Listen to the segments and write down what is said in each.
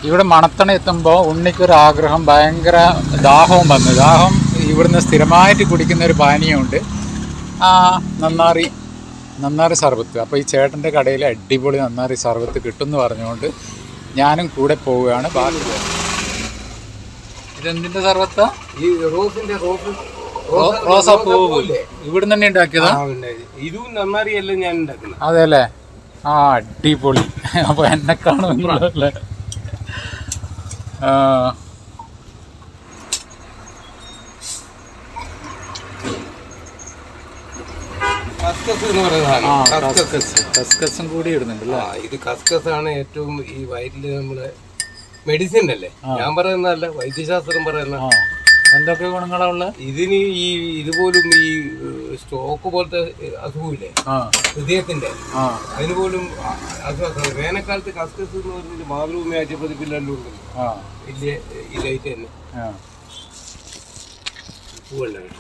ഇവിടെ മണത്തണ എത്തുമ്പോൾ ഉണ്ണിക്കൊരു ആഗ്രഹം, ഭയങ്കര ദാഹവും വന്നു. ദാഹം ഇവിടുന്ന് സ്ഥിരമായിട്ട് കുടിക്കുന്ന ഒരു പാനീയമുണ്ട്, നന്നാറി സർബത്ത്. അപ്പോൾ ഈ ചേട്ടൻ്റെ കടയിൽ അടിപൊളി നന്നാറി സർബത്ത് കിട്ടുമെന്ന് പറഞ്ഞുകൊണ്ട് ഞാനും കൂടെ പോവുകയാണ്. ബാക്കി ഇതെന്തിൻ്റെ സർബത്താ? ഈ റോസിന്റെ റോസാപ്പൂവ് ഇവിടുന്ന് തന്നെ ഉണ്ടാക്കിയതാ? ഇതും നന്നാറിയല്ല ഞാൻ ഉണ്ടാക്കുന്നത്. അതെ അല്ലേ? അടിപൊളി. അപ്പോൾ എന്നെ കാണുമല്ലേ? കസ്കസും കൂടി ഇടുന്നുണ്ടല്ലേ? ഇത് കസ്കസ് ആണ് ഏറ്റവും ഈ വയറ്റില് നമ്മള് മെഡിസിൻ അല്ലേ, ഞാൻ പറയുന്നതല്ല, വൈദ്യശാസ്ത്രം പറയുന്ന. എന്തൊക്കെ ഗുണങ്ങളാ ഉള്ളത് ഇതിന്? ഈ ഇതുപോലും ഈ സ്റ്റോക്ക് പോലത്തെ അസുഖമില്ലേ ഹൃദയത്തിന്റെ, അതിന് പോലും അസുഖം. വേനൽക്കാലത്ത് കസ്കസ് എന്ന് പറഞ്ഞിട്ട് മാതൃഭൂമി ആഴ്ചപ്പതിപ്പില്ലെല്ലാം ഉണ്ടല്ലോ, വലിയ ഇതായിട്ട് തന്നെ പൂവുണ്ടാവും.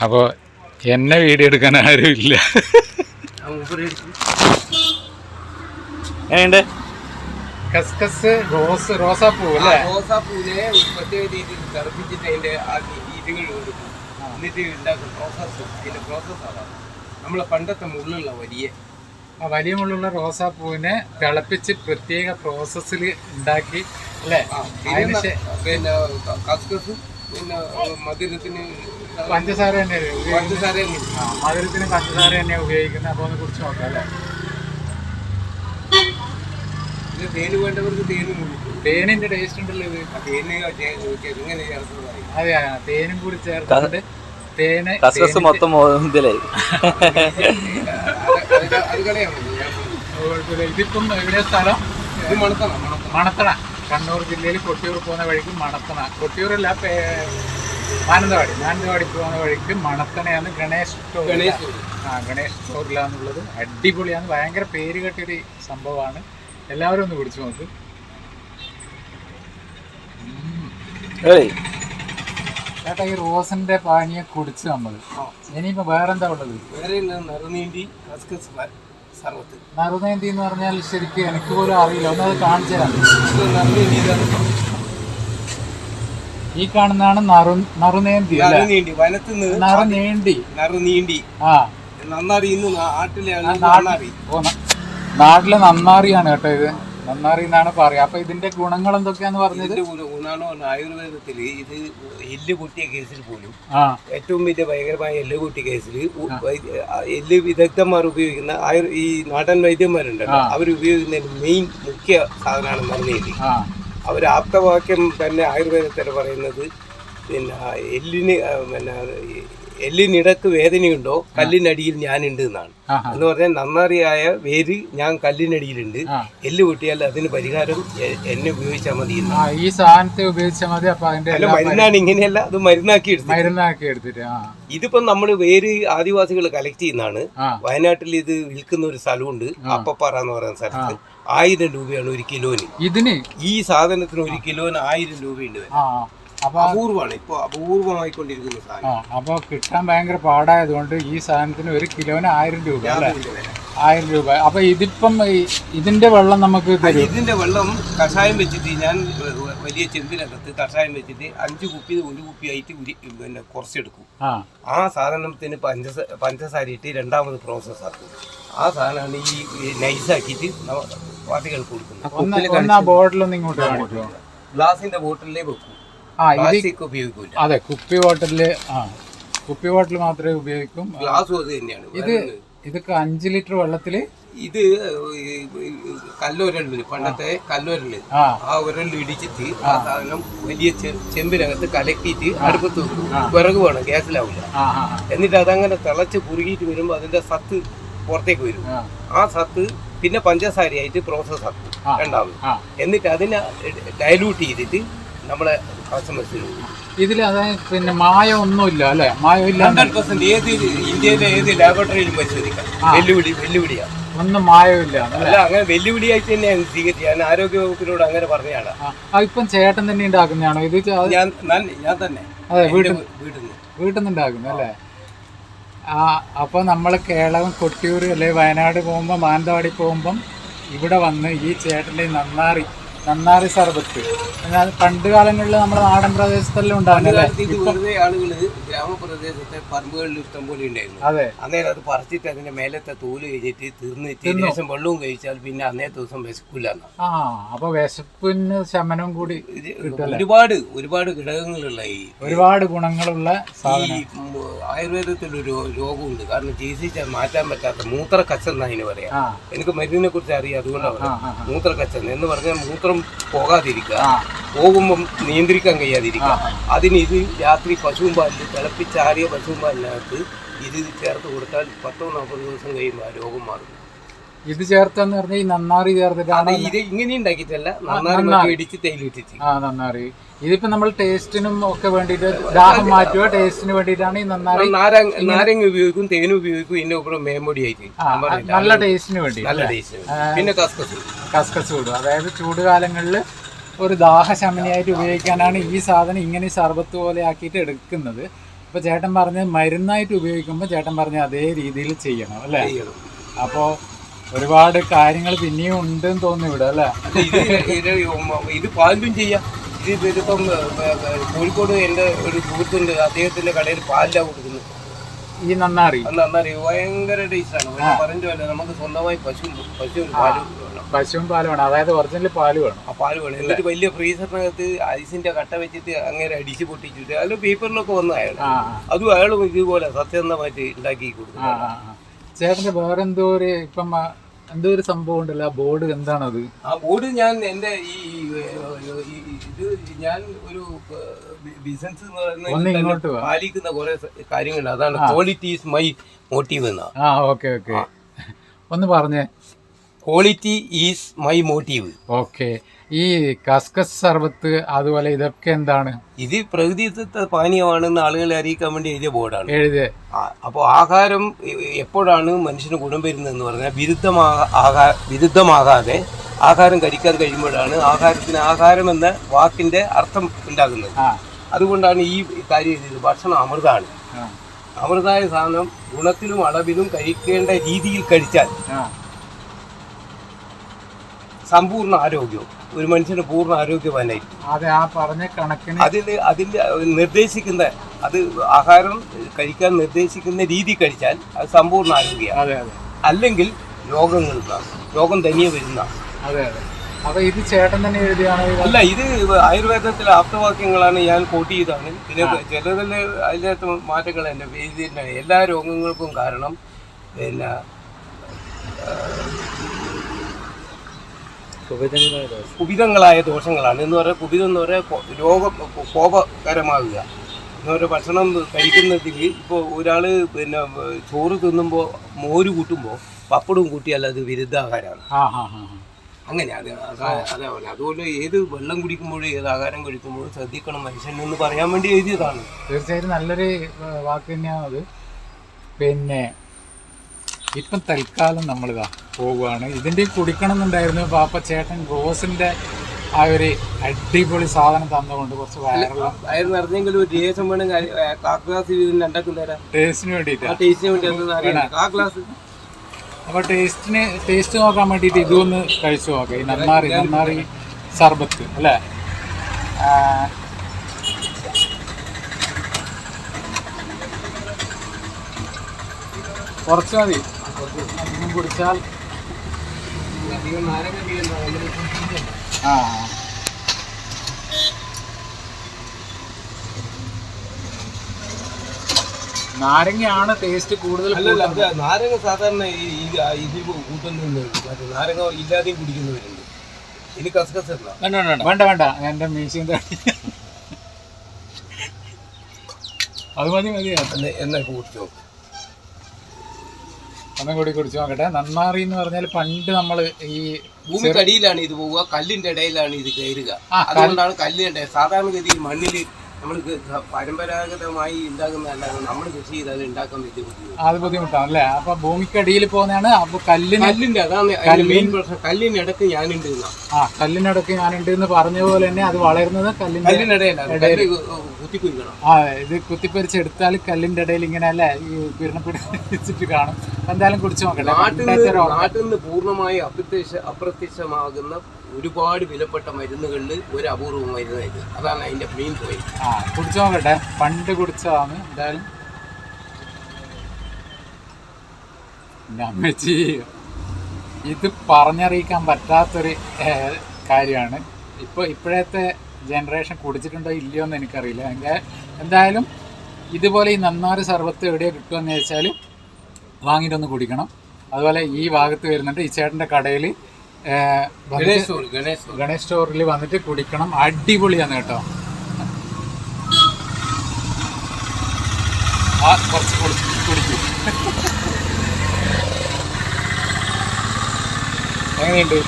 അപ്പോൾ എന്നെ വീഡിയോ എടുക്കാൻ ആരും ഇല്ല. എങ്ങനെയുണ്ട്? കസ്കസ് റോസാപ്പൂ അല്ലേ? റോസാപ്പൂവിനെ പ്രത്യേക രീതിയിൽ തിളപ്പിച്ചിട്ട് അതിന്റെ ഇതുകൾ കൊടുക്കും, എന്നിട്ട് ഉണ്ടാക്കും പ്രോസസ്സ്. അതിന്റെ പ്രോസസ്സാണ് നമ്മളെ പണ്ടത്തെ മുള്ളുള്ള വലിയ മുള്ളുള്ള റോസാപ്പൂവിനെ തിളപ്പിച്ച് പ്രത്യേക പ്രോസസ്സിൽ ഉണ്ടാക്കി അല്ലേ? പിന്നെ കസ്കസും പിന്നെ മധുരത്തിന് പഞ്ചസാര തന്നെ, മധുരത്തിന് പഞ്ചസാര തന്നെ ഉപയോഗിക്കുന്നത്. അപ്പോൾ ഒന്ന് കുറിച്ച് നോക്കാം അല്ലേ? ഇത് തേന് വേണ്ടവർക്ക് തേനും കൊടുക്കും. തേനിന്റെ ടേസ്റ്റ് ഉണ്ടല്ലോ ഇത്. ഇങ്ങനെ ചേർത്തതായി. അതെ, തേനും കൂടി ചേർത്തിട്ട് തേന് മൊത്തം ഇതിലായി. ഇതിപ്പം എവിടെ സ്ഥലം? ഇത് മണത്തണ, കണ്ണൂർ ജില്ലയിൽ കൊട്ടിയൂർ പോകുന്ന വഴിക്ക് മണത്തണ. കൊട്ടിയൂരല്ല, മാനന്തവാടി പോകുന്ന വഴിക്ക് മണത്തണയാണ് ഗണേഷ് സ്റ്റോറിലാന്നുള്ളത്. അടിപൊളിയാണ്, ഭയങ്കര പേര് കേട്ടൊരു സംഭവമാണ്. എല്ലാവരും ഒന്ന് കുടിച്ചു നോക്ക്. ചേട്ടാ, ഈ റോസിന്റെ പാനീയെ കുടിച്ച് നമ്മൾ ഇനിയിപ്പോ വേറെന്താ ഉള്ളത്? നറുനേന്തി എന്ന് പറഞ്ഞാൽ ശരിക്കും എനിക്ക് പോലും അറിയില്ല, ഒന്നത് കാണിച്ചു തരാം. ഈ കാണുന്നതാണ് നറുനേന്തി. നാട്ടിലെ നന്നാറിയാണ് കേട്ടോ ഇത്. നന്നാറി എന്നാണ് പറയാ. അപ്പൊ ഇതിന്റെ ഗുണങ്ങൾ എന്തൊക്കെയാന്ന് പറഞ്ഞത്? ആയുർവേദത്തിൽ ഇത് എല്ല് പൊട്ടിയ കേസിൽ പോലും ഏറ്റവും വലിയ ഭയങ്കരമായ എല്ല് പൊട്ടിയ കേസിൽ എല്ല് വിദഗ്ധന്മാർ ഉപയോഗിക്കുന്ന ഈ നാടൻ വൈദ്യന്മാരുണ്ടല്ലോ, അവരുപയോഗിക്കുന്ന മെയിൻ മുഖ്യ സാധനമാണ് നറുനീണ്ടി. അവർ ആപ്തവാക്യം തന്നെ ആയുർവേദത്തിൽ പറയുന്നത് പിന്നെ എല്ലിനിടക്ക് വേദനയുണ്ടോ കല്ലിനടിയിൽ ഞാനുണ്ട് എന്നാണ്. എന്ന് പറഞ്ഞാൽ നന്നാറിയായ വേര് ഞാൻ കല്ലിനടിയിലുണ്ട്, എല്ല് പൊട്ടിയാൽ അതിന് പരിഹാരം എന്നെ ഉപയോഗിച്ചാൽ മതി. ഈ സാധനത്തെ ഉപയോഗിച്ചാൽ മതി. അപ്പൊ അതിന്റെ മരുന്നാണ്, ഇങ്ങനെയല്ല, അത് മരുന്നാക്കി എടുത്തിട്ട്. ഇതിപ്പം നമ്മള് വേര് ആദിവാസികൾ കളക്ട് ചെയ്യുന്നതാണ്. വയനാട്ടിൽ ഇത് വിൽക്കുന്ന ഒരു സ്ഥലമുണ്ട്, അപ്പപ്പാറ എന്ന് പറയുന്ന സ്ഥലത്ത്. 1000 രൂപയാണ് ഒരു കിലോന്. ഇതിന് ഈ സാധനത്തിന് ഒരു കിലോന് 1000 രൂപയുണ്ട്. അപൂർവമാണ്, ഇപ്പൊ അപൂർവമായിക്കൊണ്ടിരിക്കുന്ന സാധനം. അപ്പൊ കിട്ടാൻ ഭയങ്കര പാടായതുകൊണ്ട് ഈ സാധനത്തിന് ഒരു കിലോന് 1000 രൂപ. 1000 രൂപ. അപ്പൊ ഇതിപ്പം ഇതിന്റെ വെള്ളം നമുക്ക് തരും? ഇതിന്റെ വെള്ളം കഷായം വെച്ചിട്ട് ഞാൻ വലിയ ചെമ്പിനകത്ത് കഷായം വെച്ചിട്ട് 5 കുപ്പി 1 കുപ്പിയായിട്ട് പിന്നെ കുറച്ചെടുക്കും. ആ സാധനത്തിന് പഞ്ചസാര ഇട്ട് രണ്ടാമത് പ്രോസസ് ആക്കും. ആ സാധനമാണ് ഈ നൈസാക്കിയിട്ട് പാർട്ടികൾക്ക് കൊടുക്കുന്നത്. ബോട്ടിലൊന്നും ഇങ്ങോട്ട് കാണിക്കുമോ? ഗ്ലാസിന്റെ ബോട്ടിലേ വെക്കും, ഉപയോഗിക്കൂല. അതെ, കുപ്പി ബോട്ടില് മാത്രമേ ഉപയോഗിക്കും. ഗ്ലാസും അത് തന്നെയാണ്. ഇതൊക്കെ 5 ലിറ്റർ വെള്ളത്തില് ഇത് കല്ലുരല്, പണ്ടത്തെ കല്ലുരല്, ആ ഉരല് ഇടിച്ചിട്ട് ആ സാധനം വലിയ ചെമ്പിനകത്ത് കലക്കിയിട്ട് അടുപ്പത്ത് വെക്കും. വിറക് വേണം, ഗ്യാസിലാവില്ല. എന്നിട്ട് അതങ്ങനെ തിളച്ച് കുറുകിയിട്ട് വരുമ്പോ അതിന്റെ സത്ത് പുറത്തേക്ക് വരും. ആ സത്ത് പിന്നെ പഞ്ചസാരയായിട്ട് പ്രോസസ് ആക്കും രണ്ടാമത്. എന്നിട്ട് അതിനെ ഡയലൂട്ട് ചെയ്തിട്ട് നമ്മളെ കസ്റ്റമേഴ്സിന് ഇതിൽ അതായത് പിന്നെ മായം ഒന്നുമില്ല അല്ലെ? മായമില്ല 100%. ഇന്ത്യയിലെ ഏത് ലാബോറട്ടറിയിലും പരിശോധിക്കാം. വെല്ലുവിളിയാണ്, ഒന്നും മായമില്ല. അല്ല, അങ്ങനെ വെല്ലുവിളിയായിട്ട് തന്നെ സ്വീകരിച്ച് ഞാൻ ആരോഗ്യ വകുപ്പിനോട് അങ്ങനെ പറഞ്ഞതാണ്. ഇപ്പം ചേട്ടൻ തന്നെ ഉണ്ടാക്കുന്നതാണോ ഇത്? ഞാൻ തന്നെ അതെ, വീട്ടിൽ നിന്ന് ഉണ്ടാക്കുന്നു അല്ലേ? അപ്പോൾ നമ്മൾ കേരളം കൊട്ടിയൂർ അല്ലെങ്കിൽ വയനാട് പോകുമ്പോൾ മാനന്തവാടി പോകുമ്പം ഇവിടെ വന്ന് ഈ ചേട്ടൻ്റെ നന്നാറി സർബത്ത് എന്നാൽ പണ്ട് കാലങ്ങളിൽ നമ്മുടെ നാടൻ പ്രദേശത്തെല്ലാം ഉണ്ടാകുന്നല്ലേ. ഇത് വെറുതെ ആളുകള് ഗ്രാമപ്രദേശത്തെ പറമ്പുകളിൽ ഇഷ്ടം പോലെ ഉണ്ടായിരുന്നു. അതെ, അന്നേരം അത് പറിച്ചിട്ട് അതിന്റെ മേലത്തെ തോല് കഴിച്ചിട്ട് തീർന്നിട്ട് ലേശം വെള്ളവും കഴിച്ചാൽ പിന്നെ അന്നേ ദിവസം വിശക്കില്ല. അപ്പൊ വിശപ്പിന് ശമനം കൂടി ഒരുപാട് ഘടകങ്ങളുള്ള ഒരുപാട് ഗുണങ്ങളുള്ള ഈ ആയുർവേദത്തിലൊരു രോഗമുണ്ട്. കാരണം ചികിത്സിച്ചാൽ മാറ്റാൻ പറ്റാത്ത മൂത്രക്കച്ച എന്നാ അതിന് പറയാം. എനിക്ക് മരുന്നിനെ കുറിച്ച് അറിയാം, അതുകൊണ്ടാണ് മൂത്രക്കച്ചൻ എന്ന് പറഞ്ഞാൽ മൂത്രം പോകാതിരിക്കുക, പോകുമ്പം നിയന്ത്രിക്കാൻ കഴിയാതിരിക്കുക. അതിന് ഇത് രാത്രി പശുവും പാലിൽ തിളപ്പിച്ചാറിയ പശുവും പാലിനകത്ത് ഇത് ചേർത്ത് കൊടുത്താൽ 10-40 ദിവസം കഴിയുമ്പോൾ ആ രോഗം മാറും. ഇത് ചേർത്തെന്ന് പറഞ്ഞാൽ ഈ നന്നാറി ചേർത്തിട്ടാണ് ഇത് ഇങ്ങനെ ഉണ്ടാക്കിയിട്ടല്ല, നന്നാറി ഇടിച്ച് തേയിലിട്ടിച്ച്. നന്നാറി ഇതിപ്പോ നമ്മൾ ടേസ്റ്റിനും ഒക്കെ വേണ്ടിട്ട് ദാഹം മാറ്റുക, ടേസ്റ്റിന് വേണ്ടിയിട്ടാണ് ഈ നന്നാറി. നാരങ്ങ ഉപയോഗിക്കും, തേൻ ഉപയോഗിക്കും, ഇതിന്റെ ഒപ്പം മേമ്പൊടിയായിട്ട് നല്ല ടേസ്റ്റിന് വേണ്ടി. നല്ല ടേസ്റ്റ്. പിന്നെ കസ്കസ് കൂടും. അതായത് ചൂടുകാലങ്ങളിൽ ഒരു ദാഹശമനിയായിട്ട് ഉപയോഗിക്കാനാണ് ഈ സാധനം ഇങ്ങനെ സർബത്ത് പോലെ ആക്കിയിട്ട് എടുക്കുന്നത്. ഇപ്പൊ ചേട്ടൻ പറഞ്ഞ മരുന്നായിട്ട് ഉപയോഗിക്കുമ്പോൾ ചേട്ടൻ പറഞ്ഞ അതേ രീതിയിൽ ചെയ്യണം അല്ലേ. അപ്പോൾ ഒരുപാട് കാര്യങ്ങൾ പിന്നെയും ഉണ്ടെന്ന് തോന്നുന്നു ഇവിടെ അല്ലേ. ഇത് പാലും ചെയ്യാം. ഇതിപ്പം കോഴിക്കോട് എൻ്റെ ഒരു സുഹൃത്തുണ്ട്, അദ്ദേഹത്തിന്റെ കടയിൽ പാലിലാണ് കൊടുക്കുന്നത് ഈ നന്നാറി. ഭയങ്കര ടേസ്റ്റാണ്. പറഞ്ഞ നമുക്ക് സ്വന്തമായി പശുവും പാല് വേണം, അതായത് ഒറിജിനൽ പാല് വേണം. ആ പാല് വേണം. എന്നിട്ട് വലിയ ഫ്രീസറിനകത്ത് ഐസിന്റെ കട്ട വെച്ചിട്ട് അങ്ങനെ അടിച്ച് പൊട്ടിച്ചിട്ട് അതിൽ പേപ്പറിലൊക്കെ വന്ന അയാൾ അതും അയാളും ഇതുപോലെ സത്യസന്ധമായിട്ട് ഉണ്ടാക്കി കൊടുക്കും. ചേട്ടന്റെ വേറെ എന്തോ ഒരു സംഭവം ഉണ്ടല്ലോ, ആ ബോർഡ് എന്താണത്? ആ ബോർഡ് ഞാൻ എൻ്റെ ഞാൻ ഒരു ബിസിനസ് പാലിക്കുന്ന കുറെ കാര്യങ്ങളുണ്ട്. അതാണ് ക്വാളിറ്റി ഈസ് മൈ മോട്ടീവ് എന്നാ. ഓക്കെ ഒന്ന് പറഞ്ഞേ. Quality is my motive. Okay. ഈ കസ്കസ് സർബത്ത് അതുപോലെ ഇതൊക്കെ എന്താണ്? ഇത് പ്രകൃതിദത്ത പാനീയമാണെന്ന് ആളുകളെ അറിയിക്കാൻ വേണ്ടി എഴുതിയ ബോർഡാണ്. അപ്പോൾ ആഹാരം എപ്പോഴാണ് മനുഷ്യന് ഗുണം വരുന്നതെന്ന് പറഞ്ഞാൽ വിരുദ്ധമാകാതെ ആഹാരം കഴിക്കാൻ കഴിയുമ്പോഴാണ് ആഹാരത്തിന് ആഹാരം എന്ന വാക്കിന്റെ അർത്ഥം ഉണ്ടാകുന്നത്. അതുകൊണ്ടാണ് ഈ കാര്യം എഴുതിയത്. ഭക്ഷണം അമൃതാണ്. അമൃതായ സാധനം ഗുണത്തിലും അളവിലും കഴിക്കേണ്ട രീതിയിൽ കഴിച്ചാൽ സമ്പൂർണ്ണ ആരോഗ്യവും ഒരു മനുഷ്യന് പൂർണ്ണ ആരോഗ്യവാനായിരിക്കും. അതിൽ നിർദ്ദേശിക്കുന്ന അത് ആഹാരം കഴിക്കാൻ നിർദ്ദേശിക്കുന്ന രീതി കഴിച്ചാൽ അത് സമ്പൂർണ്ണ ആരോഗ്യമാണ്. അല്ലെങ്കിൽ രോഗം തനിയെ വരുന്ന. ഇത് ചേട്ടൻ തന്നെ എഴുതിയാണ്? അല്ല, ഇത് ആയുർവേദത്തിലെ ആപ്തവാക്യങ്ങളാണ്, ഞാൻ കോട്ട് ചെയ്താണ്. പിന്നെ ചിലതിൽ അതിനകത്ത് മാറ്റങ്ങൾ എൻ്റെ എഴുതിയിട്ടാണ്. എല്ലാ രോഗങ്ങൾക്കും കാരണം പിന്നെ കുപിതങ്ങളായ ദോഷങ്ങളാണ്. എന്ന് പറയാൻ കുപിതം എന്ന് പറയാൻ രോഗം കോപകരമാകുക എന്ന് പറയുക. ഭക്ഷണം കഴിക്കുന്നതിൽ ഇപ്പോൾ ഒരാൾ പിന്നെ ചോറ് തിന്നുമ്പോൾ മോര് കൂട്ടുമ്പോൾ പപ്പടവും കൂട്ടിയാൽ അത് വിരുദ്ധാഹാരമാണ്. അങ്ങനെ അതെ. അതുപോലെ ഏത് വെള്ളം കുടിക്കുമ്പോഴും ഏത് ആഹാരം കഴിക്കുമ്പോഴും ശ്രദ്ധിക്കണം മനുഷ്യൻ എന്ന് പറയാൻ വേണ്ടി എഴുതിയതാണ്. തീർച്ചയായിട്ടും നല്ലൊരു വാക്ക് തന്നെയാണത്. പിന്നെ ഇപ്പം തൽക്കാലം നമ്മളിതാ പോവുകയാണ്. ഇതിൻ്റെ കുടിക്കണം എന്നുണ്ടായിരുന്നു. പാപ്പ ചേട്ടൻ റോസിൻ്റെ ആ ഒരു അടിപൊളി സാധനം തന്നുകൊണ്ട് കുറച്ച് വയറ് നിറഞ്ഞെങ്കിലും ഒരു രേസം വേണം. കാക്ലാസ് ഉണ്ടാക്കുന്ന ടേസ്റ്റിന് വേണ്ടിയിട്ട്. അപ്പോൾ ടേസ്റ്റ് നോക്കാൻ വേണ്ടിയിട്ട് ഇതൊന്ന് കഴിച്ചു നോക്കാം. ഈ നന്നാറി സർബത്ത് അല്ലേ. കുറച്ച് മതി, അധികം കുടിച്ചാൽ നാരങ്ങയാണ് ടേസ്റ്റ് കൂടുതൽ. നാരങ്ങ സാധാരണ ഇതിൽ കൂട്ടുന്നുണ്ട്, നാരങ്ങ ഇല്ലാതെയും കുടിക്കുന്നവരുണ്ട്. ഇനി കസ്കസ് വേണ്ട എന്റെ മീശിന്റെ അത് മതി എന്നാ കുടിച്ചോ. ഒന്നും കൂടി കുടിച്ചു നോക്കട്ടെ. നന്നാറി എന്ന് പറഞ്ഞാൽ പണ്ട് നമ്മൾ ഈ ഭൂമിക്കടിയിലാണ് ഇത് പോവുക, കല്ലിന്റെ ഇടയിലാണ് ഇത് കയറുക. അതുകൊണ്ടാണ് കല്ലിന്റെ സാധാരണഗതിയിൽ മണ്ണിൽ നമ്മൾ പരമ്പരാഗതമായി ഉണ്ടാക്കുന്നതല്ലാതെ നമ്മൾ കൃഷി ചെയ്താൽ ഉണ്ടാക്കാൻ വലിയ ബുദ്ധിമുട്ട്. അത് ബുദ്ധിമുട്ടാണ് അല്ലേ? അപ്പൊ ഭൂമിക്കടിയിൽ പോകുന്നതാണ്. അപ്പൊ കല്ലിന്റെ അതാണ് മെയിൻ പ്രശ്നം. കല്ലിനടക്ക് ഞാനുണ്ട് കല്ലിനടക്ക് ഞാനുണ്ട് എന്ന് പറഞ്ഞ പോലെ തന്നെ അത് വളരുന്നത് കല്ലിനിടയിലാണ്. കുത്തിക്കുഴിക്കണം. ഇത് കുത്തിപ്പറിച്ചെടുത്താൽ കല്ലിന്റെ ഇടയിൽ ഇങ്ങനെ അല്ലേ ഈ പിടിച്ചിട്ട് കാണും. എന്തായാലും കുടിച്ചു നോക്കട്ടെ. നാട്ടിൽ നിന്ന് പൂർണ്ണമായി അപ്രത്യക്ഷമാകുന്ന ഒരുപാട് വിലപ്പെട്ട മരുന്നുകളിൽ ഒരു അപൂർവ മരുന്നായത്. അതാണ് അതിന്റെ മെയിൻ പോയിന്റ്. കുടിച്ചു നോക്കട്ടെ. പണ്ട് കുടിച്ചതാണ്. എന്തായാലും അമ്മച്ചി ഇത് പറഞ്ഞറിയിക്കാൻ പറ്റാത്തൊരു കാര്യമാണ്. ഇപ്പോഴത്തെ ജനറേഷൻ കുടിച്ചിട്ടുണ്ടോ ഇല്ലയോ എന്ന് എനിക്കറിയില്ല. എന്തായാലും ഇതുപോലെ ഈ നന്നാറ് സർബത്ത് എവിടെയോ കിട്ടുമെന്ന് വെച്ചാൽ വാങ്ങിയിട്ടൊന്ന് കുടിക്കണം. അതുപോലെ ഈ ഭാഗത്ത് വരുന്നുണ്ട് ഈ ചേട്ടൻ്റെ കടയിൽ ഗണേഷ് സ്റ്റോറിൽ വന്നിട്ട് കുടിക്കണം. അടിപൊളിയാണ് കേട്ടോ. കുറച്ച് കുടിക്കും. എങ്ങനെയുണ്ട്?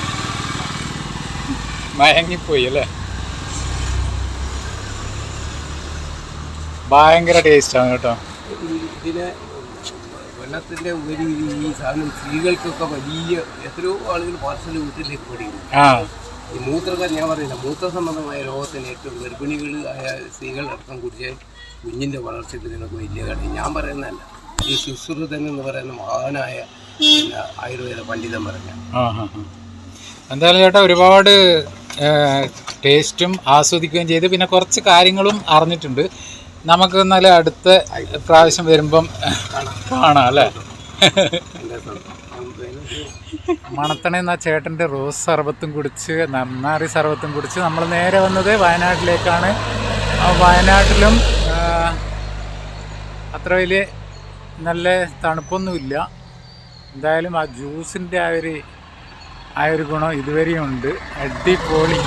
മയങ്ങിപ്പോയി അല്ലേ? ഭയങ്കര ടേസ്റ്റാണ് കേട്ടോ. ഇതിന് വെള്ളത്തിന്റെ ഉപരി ഈ സാധനം സ്ത്രീകൾക്കൊക്കെ വലിയ എത്രയോ ആളുകൾ പാർസൽ വീട്ടിലേക്ക് പഠിക്കും. ഈ മൂത്രക്കാർ ഞാൻ പറയുന്നില്ല, മൂത്ര സംബന്ധമായ രോഗത്തിന് ഏറ്റവും ഗർഭിണികൾ ആയ സ്ത്രീകൾ അടക്കം കുടിച്ചാൽ കുഞ്ഞിൻ്റെ വളർച്ചയ്ക്ക് ഇതിനൊക്കെ വലിയ കാര്യം. ഞാൻ പറയുന്നതല്ല, ഈ സുശ്രുതൻ എന്ന് പറയുന്ന മഹാനായ ആയുർവേദ പണ്ഡിതൻ പറഞ്ഞ. എന്തായാലും ചേട്ടാ ഒരുപാട് ടേസ്റ്റും ആസ്വദിക്കുകയും ചെയ്ത് പിന്നെ കുറച്ച് കാര്യങ്ങളും അറിഞ്ഞിട്ടുണ്ട്. നമുക്ക് എന്നാലും അടുത്ത പ്രാവശ്യം വരുമ്പം കാണാം അല്ലേ? മണത്തണെന്ന ചേട്ടൻ്റെ റോസ് സർബത്തും കുടിച്ച് നന്നാറി സർബത്തും കുടിച്ച് നമ്മൾ നേരെ വന്നത് വയനാട്ടിലേക്കാണ്. വയനാട്ടിലും അത്ര വലിയ നല്ല തണുപ്പൊന്നുമില്ല. എന്തായാലും ആ ജ്യൂസിൻ്റെ ആ ഒരു ഗുണം ഇതുവരെയും ഉണ്ട്. അടിപൊളി.